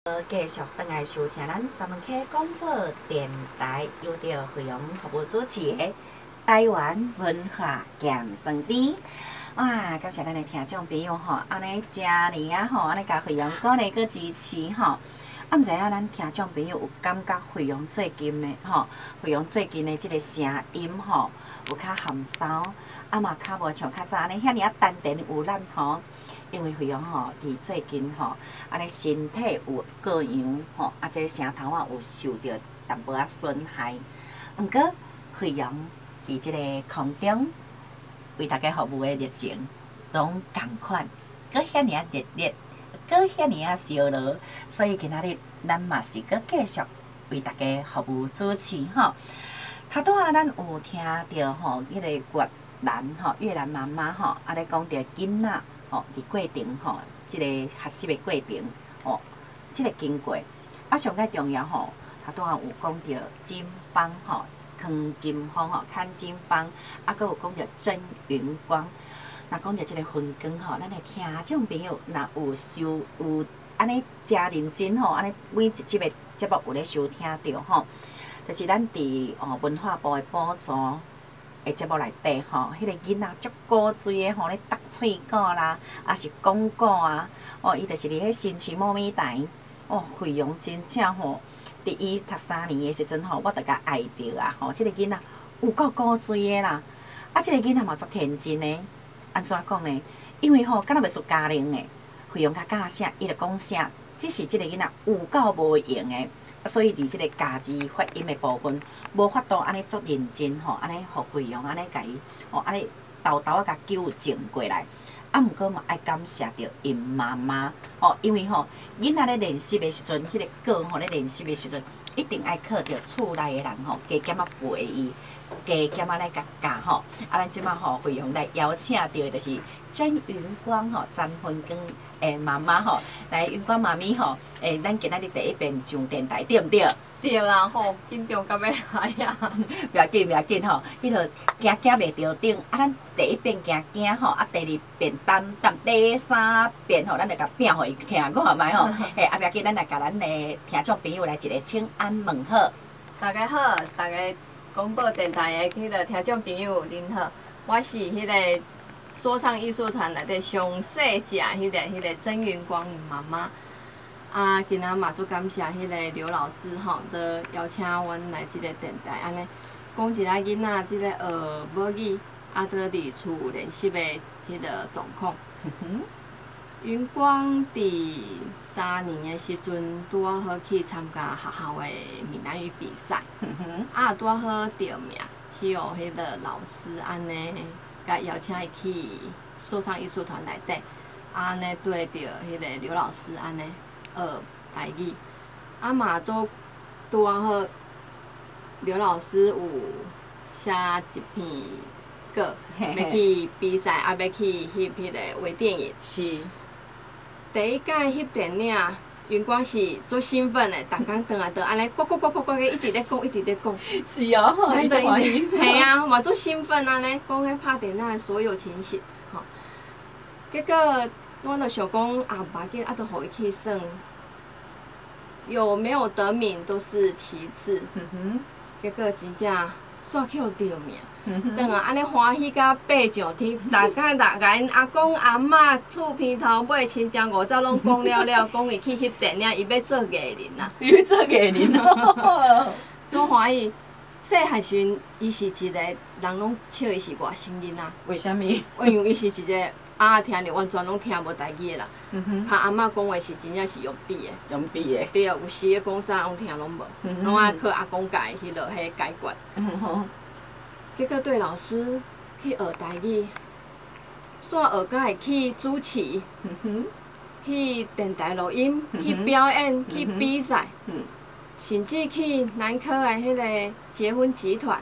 继续倒来收听咱三门溪广播电台，由着惠阳服务主持的台湾文化咸酸甜。哇，感谢咱的听众朋友吼，安尼真年啊吼，安尼甲惠阳鼓励佮支持吼。毋知影咱听众朋友有感觉惠阳最近的吼，惠阳最近的即个声音吼，有较含骚，嘛较无像较早安尼遐尔啊丹田有力吼。因为惠阳吼，伫最近吼，安尼身体有各样吼，这声头有受到淡薄仔损害。毋过惠阳伫即个空中为大家服务的热情，拢共款，搁遐尔啊热烈，搁遐尔啊烧热，所以今仔日咱嘛是搁继续为大家服务主持吼。头拄仔咱有听到吼，迄个越南妈妈吼，咧讲着囡仔。吼，伫过程吼，即个学习的过程吼，即个经过上介重要吼，头拄仔有讲到金芳吼，康金芳吼，看金芳，搁有讲到真云光。若讲到即个分光吼，咱的听众朋友若有安尼真认真吼，安尼每一集的节目有咧收听到吼，就是咱伫文化部的补助。节目内底吼，迄个囡仔足古锥的吼，咧读喙鼓啦，也是讲古啊，伊就是伫迄新市某米台，惠阳真正吼，伫伊读3年的时阵吼，我著甲爱着啊，即个囡仔有够古锥的啦，即个囡仔嘛足天真的，安怎讲呢？因为吼，敢若袂输家庭的，惠阳甲教啥，伊著讲啥，只是即个囡仔有够无用的。所以伫即个家己发音的部分，无法度安尼足认真吼，安尼互惠阳安尼甲伊安尼豆豆甲纠正过来。毋过嘛爱感谢着因妈妈因为吼囡仔咧练习的时阵，迄个歌咧练习的时阵，一定爱靠着厝内的人加减啊陪伊，加减啊来甲教吼。咱即马惠阳来邀请到的就是真云光詹芬光妈妈来云光妈咪咱今仔日第一遍上电台对毋对？对啦紧张到要来啊！不要紧迄落行袂着顶，咱第一遍行第二遍担第3遍咱就甲拼互伊听看觅不要紧，咱来甲咱的听众朋友来一个请安问好。大家好，大家广播电台的迄个听众朋友您好，我是迄个说唱艺术团内底上细只迄个曾云光因妈妈。今仔嘛足感谢迄个刘老师的邀请阮来即个电台，安尼讲一下囡仔即个学母语，这个伫厝练习的迄个状况。云光伫3年的时阵，拄好去参加学校的闽南语比赛，拄好得名，去互迄个老师安尼，甲邀请伊去说唱艺术团内底，安尼对着迄个刘老师安尼。学台语，嘛做拄好，刘老师有写一篇歌，要去比赛，要去翕迄个微电影。是。第一届翕电影，云光是足兴奋的，逐工转来安尼，呱，一直咧讲，一直咧讲。是哦，你真欢喜。系啊，嘛足兴奋安尼，讲迄拍电影的所有情形，结果。我就想讲无要紧，就互伊去算，有没有得名都是其次。结果真正煞去互得名，当安尼欢喜甲爬上天，逐个因阿公阿嬷厝边头尾亲情5早拢讲了，讲伊去翕电影，伊要做艺人啊。伊要做艺人哦。足欢喜，细汉时阵伊是一个人拢笑伊是外省囡仔。为虾米？因为伊是一个。听着完全拢听无台语的啦，阿嬷讲话是真正是用笔的，用笔的。对，有时咧讲啥拢听拢无，拢爱靠阿公教迄落迄解决。结果对老师去学台语，煞学甲会去主持，去电台录音，去表演，去比赛，甚至去南科的迄个结婚集团。